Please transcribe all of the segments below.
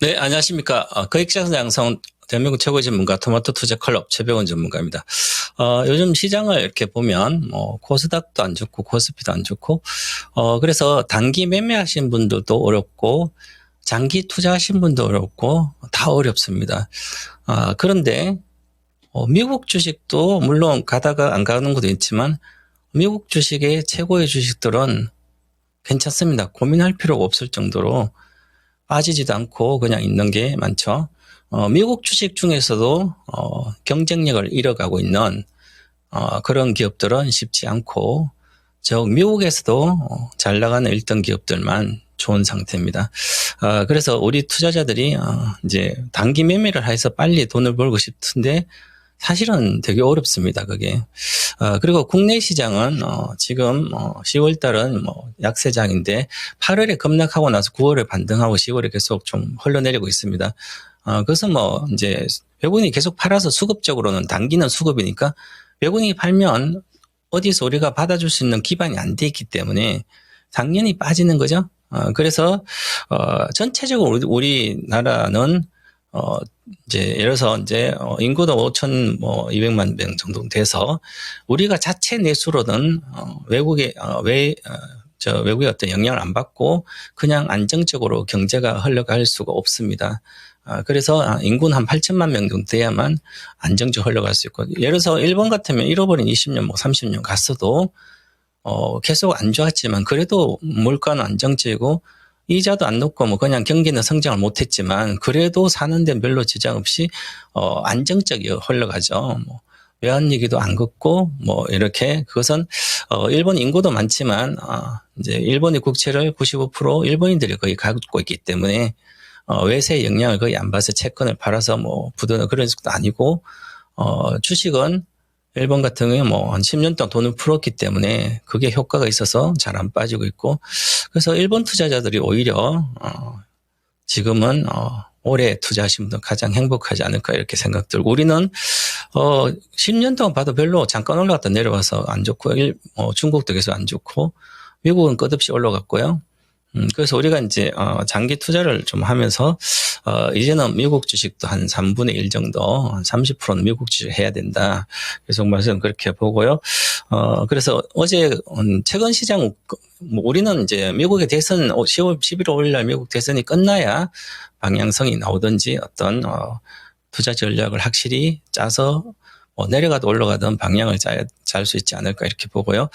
네, 안녕하십니까. 거액자산 양성 대한민국 최고의 전문가 토마토 투자 클럽 최병원 전문가입니다. 요즘 시장을 이렇게 보면 코스닥도 안 좋고 코스피도 안 좋고 그래서 단기 매매하신 분들도 어렵고 장기 투자하신 분도 어렵고 다 어렵습니다. 그런데 미국 주식도 물론 가다가 안 가는 것도 있지만 미국 주식의 최고의 주식들은 괜찮습니다. 고민할 필요가 없을 정도로 빠지지도 않고 그냥 있는 게 많죠. 미국 주식 중에서도 경쟁력을 잃어가고 있는 그런 기업들은 쉽지 않고 즉 미국에서도 잘 나가는 1등 기업들만 좋은 상태입니다. 그래서 우리 투자자들이 이제 단기 매매를 해서 빨리 돈을 벌고 싶은데 사실은 되게 어렵습니다, 그게. 그리고 국내 시장은, 지금, 10월 달은 약세장인데, 8월에 급락하고 나서 9월에 반등하고 10월에 계속 좀 흘러내리고 있습니다. 그래서 이제, 외국인이 계속 팔아서 수급적으로는 단기는 수급이니까, 외국인이 팔면 어디서 우리가 받아줄 수 있는 기반이 안 돼 있기 때문에, 당연히 빠지는 거죠. 그래서, 전체적으로 우리나라는, 이제, 예를 들어서 이제, 인구도 5,200만 명 정도 돼서, 우리가 자체 내수로는, 외국의 어떤 영향을 안 받고, 그냥 안정적으로 경제가 흘러갈 수가 없습니다. 그래서 인구는 한 8천만 명 정도 돼야만 안정적으로 흘러갈 수 있고, 예를 들어서 일본 같으면 잃어버린 20년, 30년 갔어도, 계속 안 좋았지만, 그래도 물가는 안정적이고, 이자도 안 높고 그냥 경기는 성장을 못했지만 그래도 사는 데 별로 지장 없이 안정적이 흘러가죠. 외환위기도 안 걷고 이렇게 그것은 일본 인구도 많지만 이제 일본의 국채를 95% 일본인들이 거의 갖고 있기 때문에 외세의 영향을 거의 안 받아서 채권을 팔아서 부도는 그런 것도 아니고 주식은 일본 같은 경우에 한 10년 동안 돈을 풀었기 때문에 그게 효과가 있어서 잘 안 빠지고 있고 그래서 일본 투자자들이 오히려 지금은 올해 투자하신 분들 가장 행복하지 않을까 이렇게 생각 들고 우리는 10년 동안 봐도 별로 잠깐 올라갔다 내려와서 안 좋고 중국도 계속 안 좋고 미국은 끝없이 올라갔고요. 그래서 우리가 이제 장기 투자를 좀 하면서 이제는 미국 주식도 한 3분의 1 정도, 한 30%는 미국 주식 해야 된다. 계속 말씀 그렇게 보고요. 그래서 어제 최근 시장 우리는 이제 미국의 대선 10월 11월 5일 날 미국 대선이 끝나야 방향성이 나오든지 어떤 투자 전략을 확실히 짜서 내려가도 올라가든 방향을 짤 수 있지 않을까 이렇게 보고요.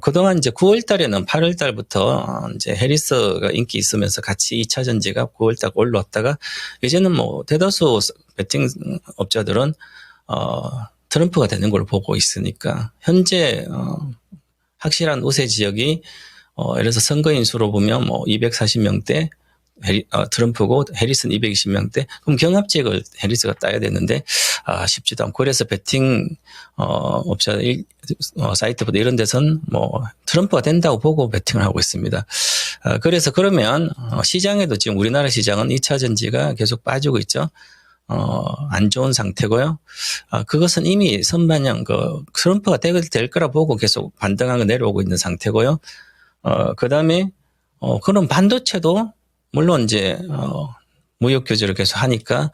그동안 이제 9월 달에는 8월 달부터 이제 해리스가 인기 있으면서 같이 2차 전지가 9월 달 올라왔다가 이제는 대다수 베팅 업자들은 트럼프가 되는 걸 보고 있으니까 현재 확실한 우세 지역이 예를 들어서 선거인 수로 보면 240명대 트럼프고 해리스는 220명대 그럼 경합지역을 해리스가 따야 되는데 쉽지도 않고 그래서 베팅 업자 사이트보다 이런 데선 트럼프가 된다고 보고 베팅을 하고 있습니다. 그래서 그러면 시장에도 지금 우리나라 시장은 2차 전지가 계속 빠지고 있죠. 안 좋은 상태고요. 그것은 이미 선반영 트럼프가 될 거라 보고 계속 반등하고 내려오고 있는 상태고요. 그다음에 그런 반도체도 물론 이제 무역 규제를 계속 하니까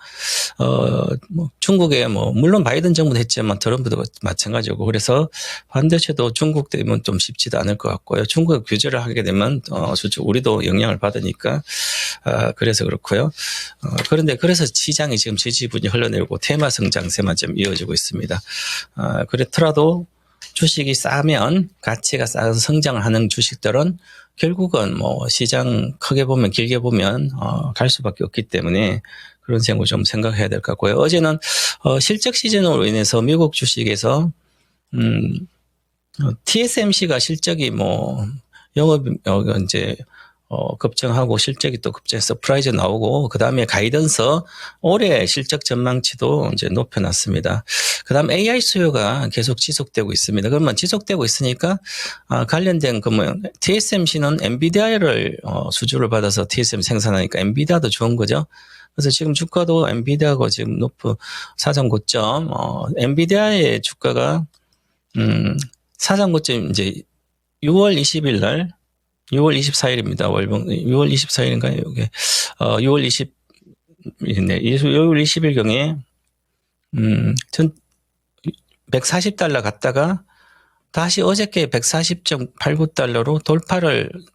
중국에 물론 바이든 정부도 했지만 트럼프도 마찬가지고 그래서 반도체도 중국 되면 좀 쉽지도 않을 것 같고요. 중국 규제를 하게 되면 우리도 영향을 받으니까 그래서 그렇고요. 그런데 그래서 시장이 지금 지지분이 흘러내리고 테마 성장세만 좀 이어지고 있습니다. 그렇더라도 주식이 싸면 가치가 싸서 성장을 하는 주식들은 결국은 시장 크게 보면 길게 보면 갈 수밖에 없기 때문에 그런 생각을 좀 생각해야 될 것 같고요. 어제는 실적 시즌으로 인해서 미국 주식에서 TSMC가 실적이 영업 이제 급증하고 실적이 또 급증 서프라이즈 나오고 그다음에 가이던서 올해 실적 전망치도 이제 높여놨습니다. 그다음 AI 수요가 계속 지속되고 있습니다. 그러면 지속되고 있으니까 관련된 TSMC는 엔비디아를 수주를 받아서 TSM 생산하니까 엔비디아도 좋은 거죠. 그래서 지금 주가도 엔비디아하고 지금 높은 사상 고점 엔비디아의 주가가 사상 고점 이제 6월 20일 날 6월 24일입니다. 월봉 6월 24일인가요? 이게 6월 20 네, 6월 20일경에 140달러 갔다가 다시 어저께 140.89달러로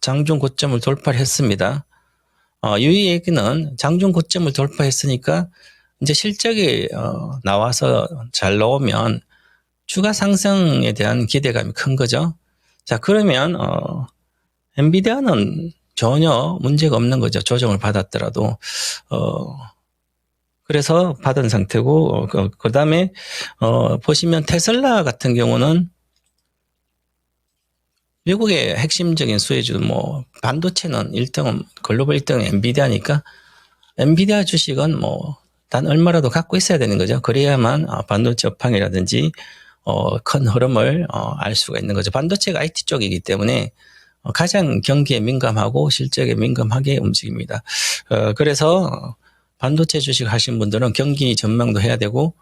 장중 고점을 돌파를 했습니다. 이 얘기는 장중 고점을 돌파했으니까 이제 실적이 나와서 잘 나오면 주가 상승에 대한 기대감이 큰 거죠. 자, 그러면 엔비디아는 전혀 문제가 없는 거죠. 조정을 받았더라도. 그래서 받은 상태고, 그 다음에 보시면 테슬라 같은 경우는 미국의 핵심적인 수혜주, 반도체는 1등은, 글로벌 1등은 엔비디아니까, 엔비디아 주식은 단 얼마라도 갖고 있어야 되는 거죠. 그래야만 반도체 업황이라든지, 큰 흐름을 알 수가 있는 거죠. 반도체가 IT 쪽이기 때문에 가장 경기에 민감하고 실적에 민감하게 움직입니다. 그래서 반도체 주식 하신 분들은 경기 전망도 해야 되고,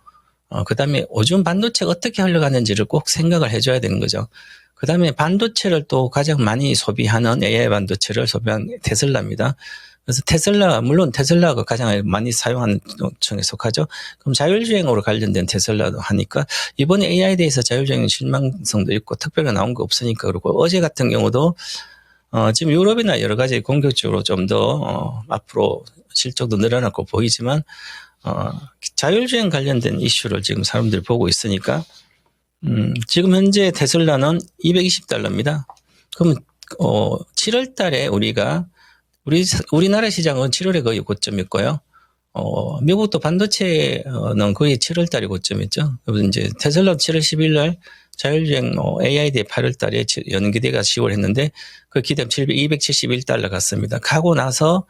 그 다음에 요즘 반도체가 어떻게 흘러가는지를 꼭 생각을 해줘야 되는 거죠. 그 다음에 반도체를 또 가장 많이 소비하는 AI 반도체를 소비한 테슬라입니다. 그래서 물론 테슬라가 가장 많이 사용하는 쪽에 속하죠. 그럼 자율주행으로 관련된 테슬라도 하니까 이번에 AI에 대해서 자율주행 실망성도 있고 특별히 나온 거 없으니까 그렇고 어제 같은 경우도 지금 유럽이나 여러 가지 공격적으로 좀 더 앞으로 실적도 늘어날 거 보이지만 자율주행 관련된 이슈를 지금 사람들이 보고 있으니까 지금 현재 테슬라는 220달러입니다. 그러면 7월 달에 우리나라 시장은 7월에 거의 고점이었고요. 미국도 반도체는 거의 7월 달에 고점이었죠. 그래서 이제 테슬라 7월 10일 날 자율주행 AID 8월 달에 연기대가 10월 했는데 그 기대면 271달러 갔습니다. 가고 나서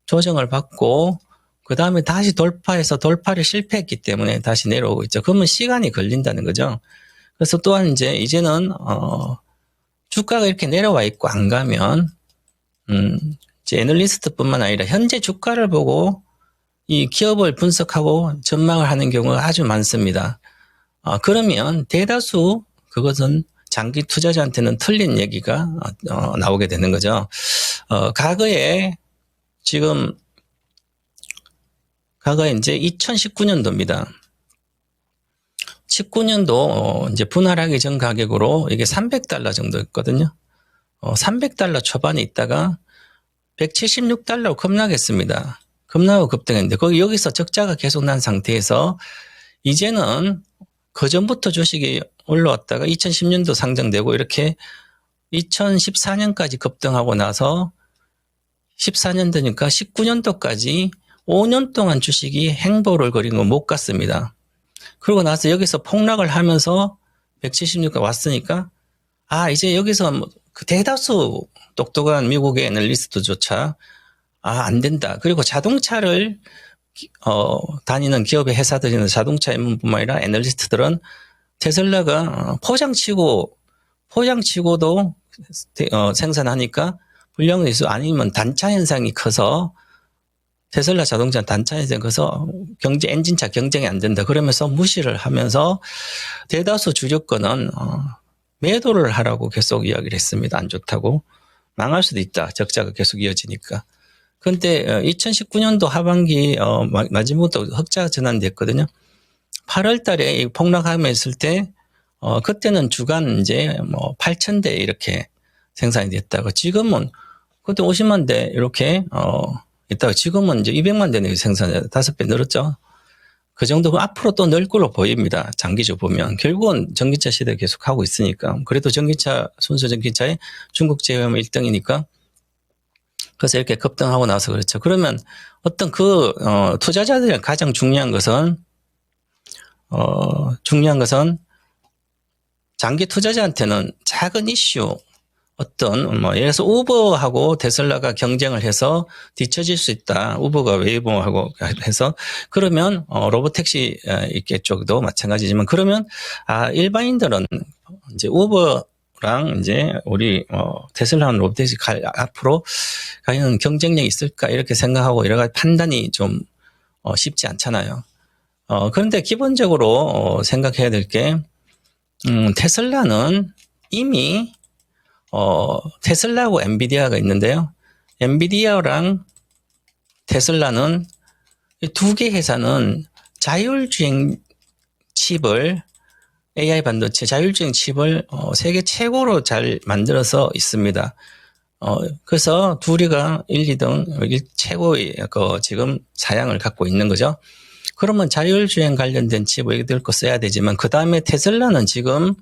조정을 받고 그 다음에 다시 돌파를 실패했기 때문에 다시 내려오고 있죠. 그러면 시간이 걸린다는 거죠. 그래서 또한 이제는 주가가 이렇게 내려와 있고 안 가면 이제 애널리스트뿐만 아니라 현재 주가를 보고 이 기업을 분석하고 전망을 하는 경우가 아주 많습니다. 그러면 대다수 그것은 장기 투자자한테는 틀린 얘기가 나오게 되는 거죠. 과거에 이제 2019년도입니다. 19년도 이제 분할하기 전 가격으로 이게 300달러 정도였거든요. 300달러 초반에 있다가 176달러로 급락했습니다. 급락하고 급등했는데 여기서 적자가 계속 난 상태에서 이제는 그전부터 주식이 올라왔다가 2010년도 상장되고 이렇게 2014년까지 급등하고 나서 14년 되니까 19년도까지 5년 동안 주식이 행보를 거린 건 못 갔습니다. 그러고 나서 여기서 폭락을 하면서 176까지 왔으니까 이제 여기서 그 대다수 똑똑한 미국의 애널리스트조차 안 된다. 그리고 자동차를 다니는 기업의 회사들이나 자동차 전문뿐만 아니라 애널리스트들은 테슬라가 포장치고도 생산하니까 불량이 있어 아니면 단차 현상이 커서 테슬라 자동차 단차 현상이 커서 엔진차 경쟁이 안 된다. 그러면서 무시를 하면서 대다수 주력권은 매도를 하라고 계속 이야기를 했습니다. 안 좋다고. 망할 수도 있다. 적자가 계속 이어지니까. 그런데 2019년도 하반기 마지막부터 흑자 전환됐거든요. 8월 달에 폭락하면서 때 그때는 주간 이제 8,000대 이렇게 생산이 됐다고 지금은 그때 50만 대 이렇게 있다가 지금은 이제 200만 대 생산이 5배 늘었죠. 그 정도 앞으로 또 늘 걸로 보입니다. 장기적으로 보면. 결국은 전기차 시대 계속 하고 있으니까. 그래도 순수 전기차에 중국 제휴하면 1등이니까. 그래서 이렇게 급등하고 나서 그렇죠. 그러면 어떤 투자자들이 가장 중요한 것은 장기 투자자한테는 작은 이슈, 예를 들어서 우버하고 테슬라가 경쟁을 해서 뒤처질 수 있다. 우버가 웨이보하고 해서 그러면 로보택시 있게 쪽도 마찬가지지만 그러면 일반인들은 이제 우버랑 이제 우리 테슬라는 로보택시 앞으로 과연 경쟁력이 있을까 이렇게 생각하고 여러 가지 판단이 좀 쉽지 않잖아요. 그런데 기본적으로 생각해야 될 게 테슬라는 이미 테슬라하고 엔비디아가 있는데요. 엔비디아랑 테슬라는 이 두 개 회사는 자율주행 칩을 AI 반도체 자율주행 칩을 세계 최고로 잘 만들어서 있습니다. 그래서 둘이가 1, 2등 최고의 지금 사양을 갖고 있는 거죠. 그러면 자율주행 관련된 칩 얘기들 거 써야 되지만 그 다음에 테슬라는 지금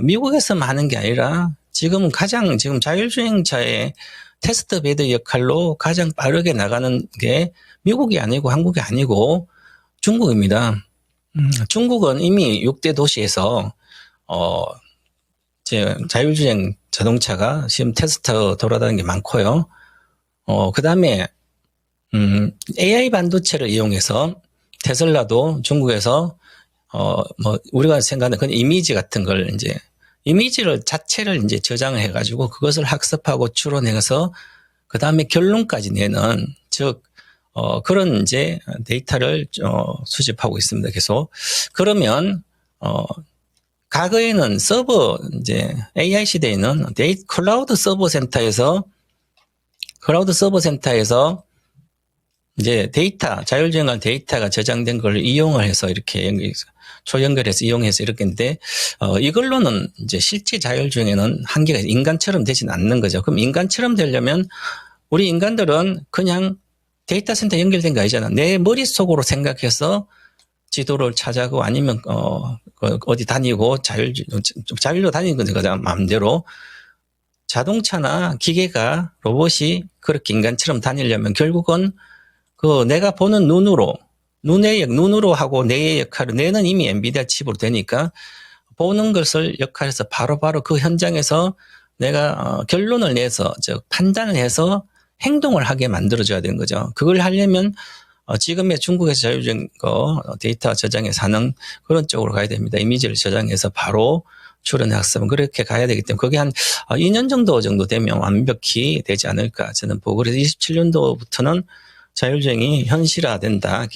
미국에서만 하는 게 아니라 지금 가장 지금 자율주행차의 테스트 베드 역할로 가장 빠르게 나가는 게 미국이 아니고 한국이 아니고 중국입니다. 중국은 이미 6대 도시에서 자율주행 자동차가 지금 테스트 돌아다니는 게 많고요. 그 다음에 AI 반도체를 이용해서 테슬라도 중국에서 우리가 생각하는 그런 이미지 같은 걸 이미지를 자체를 저장을 해가지고 그것을 학습하고 추론해서 그 다음에 결론까지 내는 즉 그런 데이터를 수집하고 있습니다. 계속. 그러면 과거에는 AI 시대에는 클라우드 서버 센터에서 자율주행한 데이터가 저장된 걸 이용을 해서 이렇게 초연결해서 이용해서 이렇게 했는데, 이걸로는 실제 자율주행에는 한계가 인간처럼 되진 않는 거죠. 그럼 인간처럼 되려면 우리 인간들은 그냥 데이터 센터 연결된 거 아니잖아. 내 머릿속으로 생각해서 지도를 찾아가고 아니면, 어디 다니고 자율로 다니는 거죠. 마음대로. 자동차나 기계가 로봇이 그렇게 인간처럼 다니려면 결국은 내가 보는 눈으로 하고 뇌의 역할을, 뇌는 이미 엔비디아 칩으로 되니까 보는 것을 역할해서 바로바로 그 현장에서 내가 결론을 내서, 즉 판단을 해서 행동을 하게 만들어줘야 되는 거죠. 그걸 하려면 지금의 중국에서 자율주행 데이터 저장해서 하는 그런 쪽으로 가야 됩니다. 이미지를 저장해서 바로 추론 학습은 그렇게 가야 되기 때문에 그게 한 2년 정도 되면 완벽히 되지 않을까 저는 보고, 그래서 27년도부터는 자율주행이 현실화된다,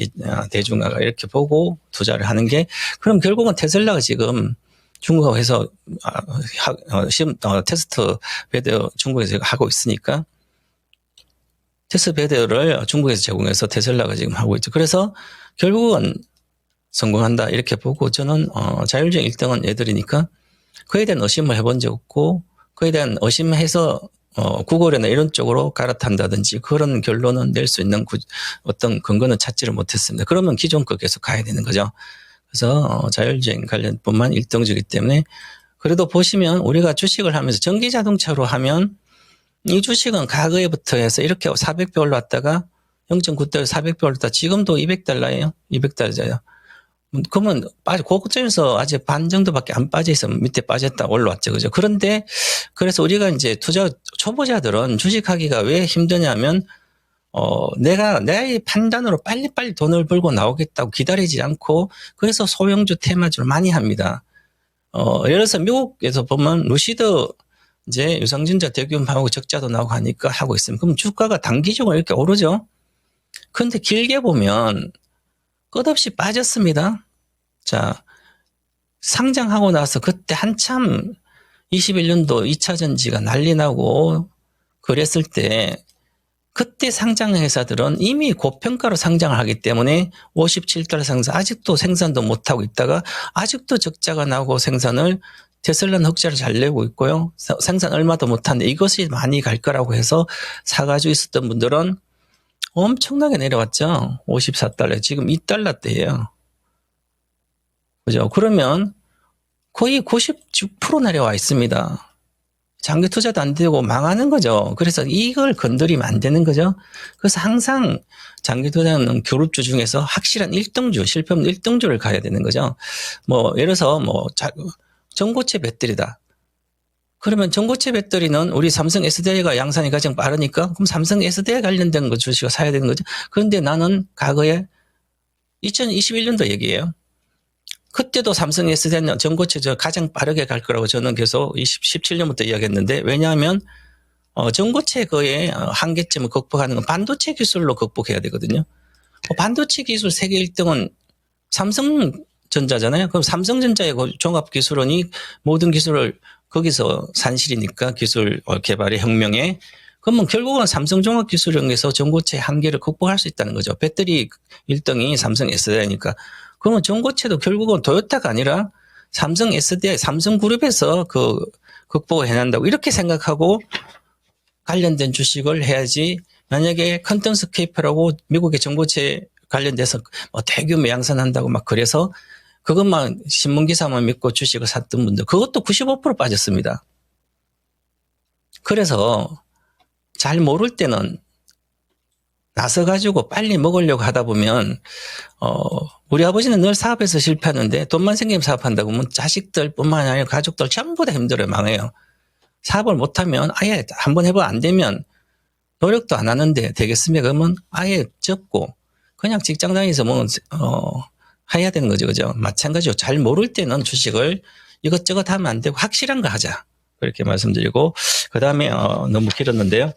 대중화가 이렇게 보고 투자를 하는 게, 그럼 결국은 테슬라가 지금 중국에서 테스트 베드 중국에서 하고 있으니까 테스트 베드를 중국에서 제공해서 테슬라가 지금 하고 있죠. 그래서 결국은 성공한다 이렇게 보고, 저는 자율주행 1등은 얘들이니까 그에 대한 의심을 해본 적 없고, 그에 대한 의심해서 구글이나 이런 쪽으로 갈아탄다든지 그런 결론은 낼 수 있는 어떤 근거는 찾지를 못했습니다. 그러면 기존 거 계속 가야 되는 거죠. 그래서 자율주행 관련뿐만 1등주기 때문에, 그래도 보시면 우리가 주식을 하면서 전기자동차로 하면 이 주식은 과거에부터 해서 이렇게 400배 올랐다가 0.9달러 400배 올랐다, 지금도 200달러예요. 200달러예요. 그러면 고점에서 아직 반 정도밖에 안 빠져 있으면 밑에 빠졌다 올라왔죠. 그죠? 그런데 그래서 우리가 초보자들은 주식하기가 왜 힘드냐면, 나의 판단으로 빨리빨리 돈을 벌고 나오겠다고 기다리지 않고, 그래서 소형주 테마주를 많이 합니다. 예를 들어서 미국에서 보면 루시드 유상증자 대기업하고 적자도 나오고 하니까 하고 있습니다. 그럼 주가가 단기적으로 이렇게 오르죠? 근데 길게 보면 끝없이 빠졌습니다. 자, 상장하고 나서 그때 한참 21년도 2차 전지가 난리 나고 그랬을 때, 그때 상장 회사들은 이미 고평가로 상장을 하기 때문에 57달러 상승, 아직도 생산도 못하고 있다가 아직도 적자가 나고 생산을, 테슬라는 흑자를 잘 내고 있고요. 생산 얼마도 못하는데 이것이 많이 갈 거라고 해서 사가지고 있었던 분들은 엄청나게 내려왔죠. 54달러. 지금 2달러대예요. 그죠? 그러면 거의 96% 내려와 있습니다. 장기 투자도 안 되고 망하는 거죠. 그래서 이걸 건드리면 안 되는 거죠. 그래서 항상 장기 투자는 그룹주 중에서 확실한 1등주, 실패 없는 1등주를 가야 되는 거죠. 예를 들어서 전고체 배터리다. 그러면 전고체 배터리는 우리 삼성 SDI가 양산이 가장 빠르니까 그럼 삼성 SDI 관련된 거 주식을 사야 되는 거죠. 그런데 나는 과거에 2021년도 얘기예요. 그때도 삼성 SDI는 전고체 가장 빠르게 갈 거라고 저는 계속 17년부터 이야기했는데, 왜냐하면 전고체 거의 한계점을 극복하는 건 반도체 기술로 극복해야 되거든요. 반도체 기술 세계 1등은 삼성전자잖아요. 그럼 삼성전자의 종합기술원이 모든 기술을 거기서 산실이니까 기술 개발의 혁명에, 그러면 결국은 삼성종합기술형에서 전고체 한계를 극복할 수 있다는 거죠. 배터리 1등이 삼성 SDI니까. 그러면 전고체도 결국은 토요타가 아니라 삼성 SDI, 삼성그룹에서 극복을 해낸다고 이렇게 생각하고 관련된 주식을 해야지. 만약에 컨텐츠케이프라고 미국의 전고체 관련돼서 뭐 대규모 양산한다고 막 그래서 그것만 신문기사만 믿고 주식을 샀던 분들 그것도 95% 빠졌습니다. 그래서 잘 모를 때는 나서가지고 빨리 먹으려고 하다 보면 우리 아버지는 늘 사업에서 실패하는데 돈만 생기면 사업한다고 하면 자식들뿐만 아니라 가족들 전부 다 힘들어요. 망해요. 사업을 못하면 아예 한번 해봐 안 되면 노력도 안 하는데 되겠습니까? 그러면 아예 접고 그냥 직장 다니면서 뭐 해야 되는 거죠. 그죠? 마찬가지로 잘 모를 때는 주식을 이것저것 하면 안 되고 확실한 거 하자. 그렇게 말씀드리고 그다음에 너무 길었는데요.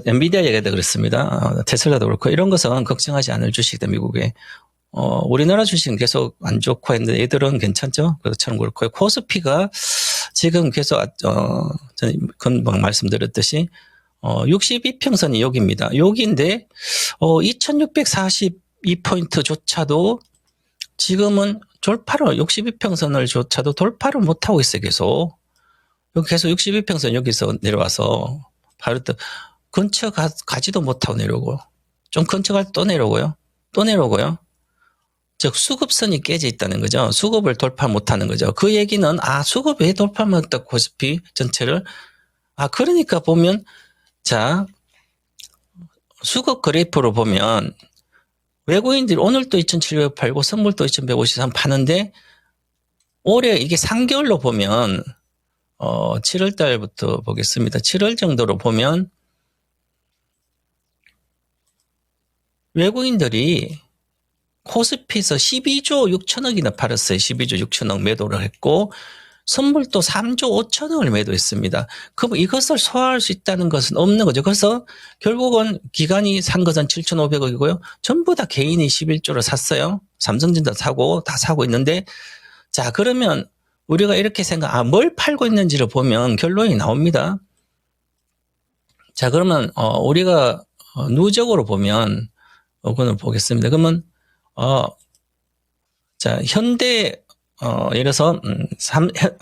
엔비디아 얘기도 그렇습니다. 테슬라도 그렇고 이런 것은 걱정하지 않을 주식이다. 미국에. 우리나라 주식은 계속 안 좋고 했는데 얘들은 괜찮죠? 그것처럼 그렇고 코스피가 지금 계속 저는 금방 말씀드렸듯이 62평선이 여기입니다. 여기인데 2642포인트조차도 지금은 돌파를 62평선을 돌파를 못하고 있어요. 계속. 여기 계속 62평선 여기서 내려와서 바로 또 근처 가지도 못하고 내려오고 좀 근처 갈 때 또 내려오고요. 또 내려오고요. 즉 수급선이 깨져 있다는 거죠. 수급을 돌파 못하는 거죠. 그 얘기는 수급 왜 돌파 못했다 코스피 전체를 그러니까 보면 자 수급 그래프로 보면 외국인들이 오늘도 2,700 팔고 선물도 2,153 파는데 올해 이게 3개월로 보면 7월 달부터 보겠습니다. 7월 정도로 보면 외국인들이 코스피에서 12조 6천억이나 팔았어요. 12조 6천억 매도를 했고 선물도 3조 5천억을 매도했습니다. 그럼 이것을 소화할 수 있다는 것은 없는 거죠. 그래서 결국은 기관이 산 것은 7,500억이고요. 전부 다 개인이 11조를 샀어요. 삼성전자 사고 다 사고 있는데 자 그러면 우리가 이렇게 뭘 팔고 있는지를 보면 결론이 나옵니다. 자 그러면 우리가 누적으로 보면 이거는 보겠습니다. 그러면 자 현대 예를 들어서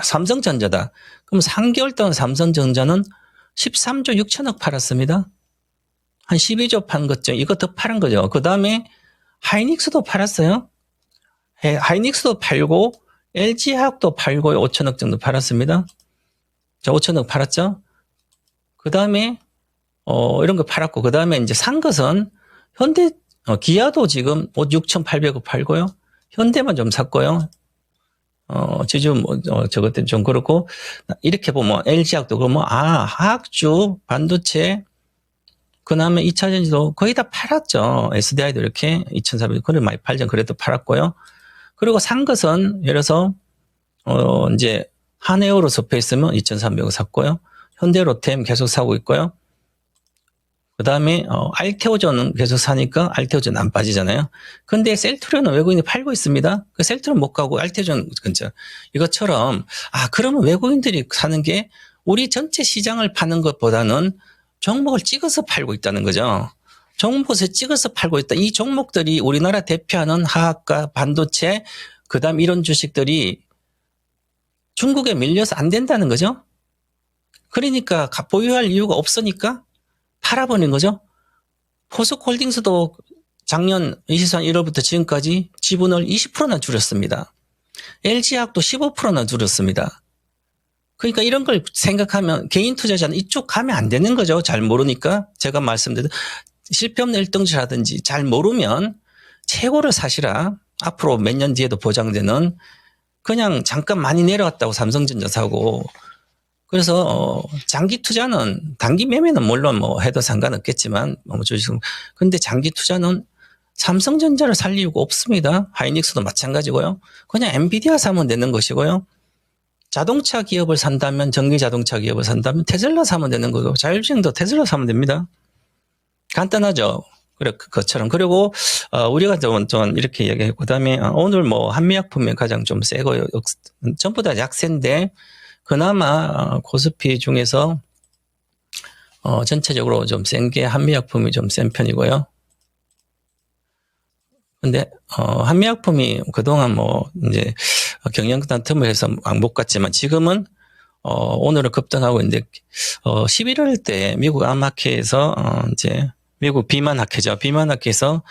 삼성전자다. 그럼 3개월 동안 삼성전자는 13조 6천억 팔았습니다. 한 12조 판 거죠. 이거 더 팔은 거죠. 그 다음에 하이닉스도 팔았어요. 하이닉스도 팔고 LG화학도 팔고 5천억 정도 팔았습니다. 자, 5천억 팔았죠. 그 다음에 이런 거 팔았고 그 다음에 이제 산 것은 현대 기아도 지금 6,800억 팔고요. 현대만 좀 샀고요. 지금 저것 때문에 좀 그렇고 이렇게 보면 LG화학도 그러면 화학주, 반도체 그 다음에 2차전지도 거의 다 팔았죠. SDI도 이렇게 2,400 그래 많이 팔죠. 그래도 팔았고요. 그리고 산 것은 예를 들어서 이제 한에어로스페이스면 2,300억 샀고요. 현대로템 계속 사고 있고요. 그 다음에 알테오전은 계속 사니까 알테오전 안 빠지잖아요. 근데 셀트리온은 외국인이 팔고 있습니다. 그 셀트리온 못 가고 알테오전 근처. 이것처럼 그러면 외국인들이 사는 게 우리 전체 시장을 파는 것보다는 종목을 찍어서 팔고 있다는 거죠. 종목을 찍어서 팔고 있다. 이 종목들이 우리나라 대표하는 화학과 반도체 그다음 이런 주식들이 중국에 밀려서 안 된다는 거죠. 그러니까 보유할 이유가 없으니까 팔아버린 거죠. 포스코홀딩스도 작년 23년 1월부터 지금까지 지분을 20%나 줄였습니다. LG화학도 15%나 줄였습니다. 그러니까 이런 걸 생각하면 개인 투자자는 이쪽 가면 안 되는 거죠. 잘 모르니까 제가 말씀드린 실패 없는 1등주라든지 잘 모르면 최고를 사시라. 앞으로 몇 년 뒤에도 보장되는 그냥 잠깐 많이 내려왔다고 삼성전자 사고 그래서 장기 투자는 단기 매매는 물론 해도 상관없겠지만 근데 장기 투자는 삼성전자를 살 이유가 없습니다. 하이닉스도 마찬가지고요. 그냥 엔비디아 사면 되는 것이고요. 자동차 기업을 산다면 전기 자동차 기업을 산다면 테슬라 사면 되는 거고 자율주행도 테슬라 사면 됩니다. 간단하죠. 그래 그것처럼 그리고 우리가 좀 이렇게 이야기했고 그다음에 오늘 한미약품이 가장 좀 세고요. 전부 다 약세인데 그나마 코스피 중에서 전체적으로 좀 센 게 한미약품이 좀 센 편이고요. 근데 한미약품이 그동안 뭐 이제 경영단 틈을 해서 못 갔지만 지금은 오늘은 급등하고 있는데 11월 때 미국 암학회에서 이제 미국 비만학회죠. 비만학회에서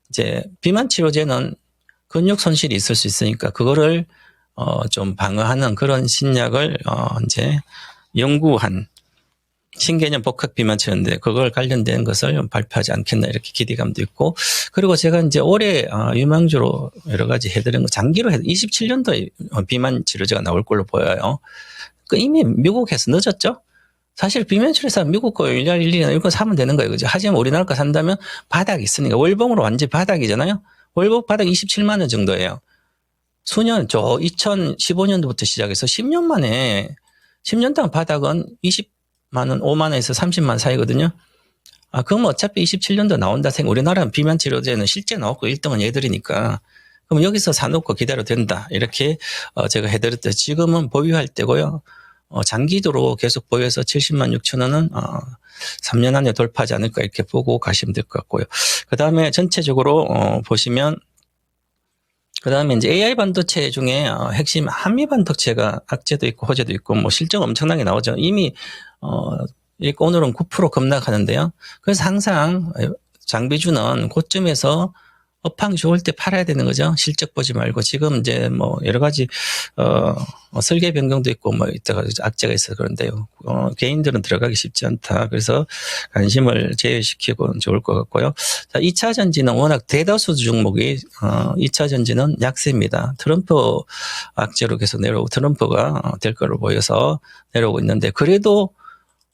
이제 비만 치료제는 근육 손실이 있을 수 있으니까 그거를 좀 방어하는 그런 신약을 이제 연구한 신개념 복합 비만 치료인데 그걸 관련된 것을 발표하지 않겠나 이렇게 기대감도 있고, 그리고 제가 이제 올해 유망주로 여러 가지 해드린 거 장기로 27년도에 비만 치료제가 나올 걸로 보여요. 그 이미 미국에서 늦었죠. 사실 비만 치료사 미국 거 1년 1년에 이거 사면 되는 거예요. 그죠? 하지만 우리나라 거 산다면 바닥이 있으니까 월봉으로 완전히 바닥이잖아요. 월봉 바닥 27만 원 정도예요. 수년, 2015년도부터 시작해서 10년 만에 10년 동안 바닥은 20만 원, 5만 원에서 30만 원 사이거든요. 그럼 어차피 27년도 나온다 생각. 우리나라는 비만 치료제는 실제 나왔고 1등은 얘들이니까. 그럼 여기서 사놓고 기다려도 된다. 이렇게 제가 해드렸더니 지금은 보유할 때고요. 장기도로 계속 보유해서 70만 6천 원은 3년 안에 돌파하지 않을까 이렇게 보고 가시면 될 것 같고요. 그 다음에 전체적으로 보시면 그 다음에 이제 AI 반도체 중에 핵심 한미 반도체가 악재도 있고 호재도 있고 뭐 실적 엄청나게 나오죠. 이미 오늘은 9% 급락하는데요. 그래서 항상 장비주는 고점에서 업황 좋을 때 팔아야 되는 거죠. 실적 보지 말고. 지금 이제 뭐 여러 가지 설계 변경도 있고 뭐 이따가 악재가 있어서 그런데요. 개인들은 들어가기 쉽지 않다. 그래서 관심을 제외시키고 좋을 것 같고요. 자, 2차 전지는 워낙 대다수 종목이 2차 전지는 약세입니다. 트럼프 악재로 계속 내려오고 트럼프가 될 거로 보여서 내려오고 있는데, 그래도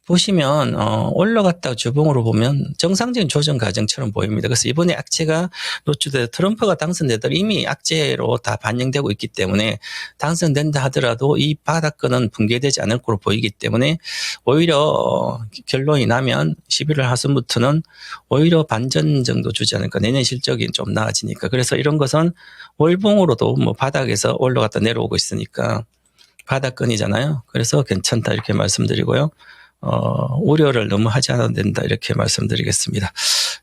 보시면 올라갔다가 주봉으로 보면 정상적인 조정 과정처럼 보입니다. 그래서 이번에 악재가 노출돼서 트럼프가 당선되더라도 이미 악재로 다 반영되고 있기 때문에 당선된다 하더라도 이 바닥권은 붕괴되지 않을 거로 보이기 때문에 오히려 결론이 나면 11월 하순부터는 오히려 반전 정도 주지 않을까. 내년 실적이 좀 나아지니까. 그래서 이런 것은 월봉으로도 뭐 바닥에서 올라갔다 내려오고 있으니까 바닥권이잖아요. 그래서 괜찮다 이렇게 말씀드리고요. 우려를 너무 하지 않아도 된다 이렇게 말씀드리겠습니다.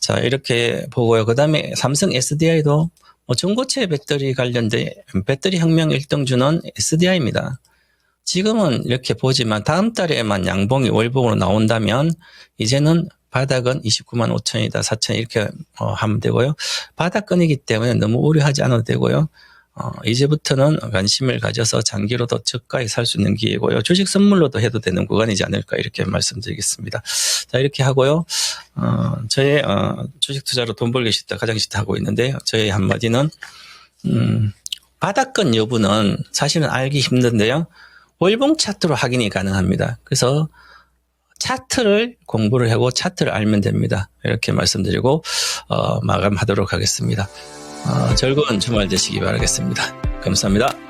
자, 이렇게 보고요. 그 다음에 삼성 SDI도 전고체 배터리 관련된 배터리 혁명 1등주는 SDI입니다. 지금은 이렇게 보지만 다음 달에만 양봉이 월봉으로 나온다면 이제는 바닥은 29만 5천이다 4천 이렇게 하면 되고요. 바닥권이기 때문에 너무 우려하지 않아도 되고요. 이제부터는 관심을 가져서 장기로 더 저가에 살 수 있는 기회고요. 주식 선물로도 해도 되는 구간이지 않을까 이렇게 말씀드리겠습니다. 자, 이렇게 하고요. 저의 주식 투자로 돈 벌기 쉽다 가장 쉽다 하고 있는데, 저의 한마디는 바닥권 여부는 사실은 알기 힘든데요. 월봉 차트로 확인이 가능합니다. 그래서 차트를 공부를 하고 차트를 알면 됩니다. 이렇게 말씀드리고 마감하도록 하겠습니다. 즐거운 주말 되시기 바라겠습니다. 감사합니다.